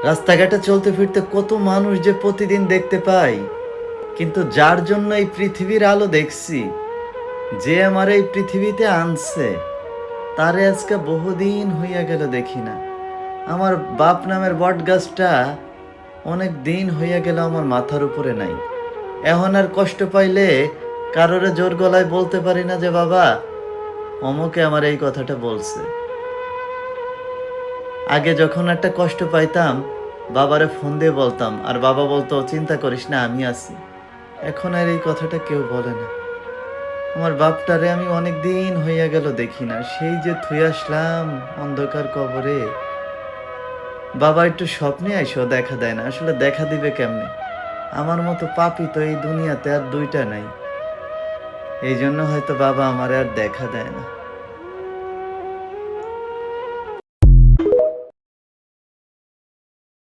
রাস্তাঘাটে চলতে ফিরতে কত মানুষ যে প্রতিদিন দেখতে পাই, কিন্তু যার জন্য এই পৃথিবীর আলো দেখছি, যে আমার এই পৃথিবীতে আনছে, তারে আজকে বহুদিন হইয়া গেল দেখি না। আমার বাপ নামের বট গাছটা অনেক দিন হইয়া গেল আমার মাথার উপরে নাই। এখন আর কষ্ট পাইলে কারোরে জোর গলায় বলতে পারি না যে বাবা অমুকে আমার এই কথাটা বলছে। আগে যখন একটা কষ্ট পাইতাম, বাবারে ফোন দিয়ে বলতাম, আর বাবা বলতো চিন্তা করিস না, আমি আছি। এখন আর এই কথাটা কেউ বলে না। আমার বাপটারে আমি অনেক দিন হইয়া গেল দেখি না, সেই যে থুই আসলাম অন্ধকার কবরে। বাবা একটু স্বপ্নে আইসো দেখা দেয় না, আসলে দেখা দিবে কেমনে? আমার মতো পাপী তো এই দুনিয়াতে আর দুইটা নাই। এই জন্য হয়তো বাবা আমারে আর দেখা দেয় না।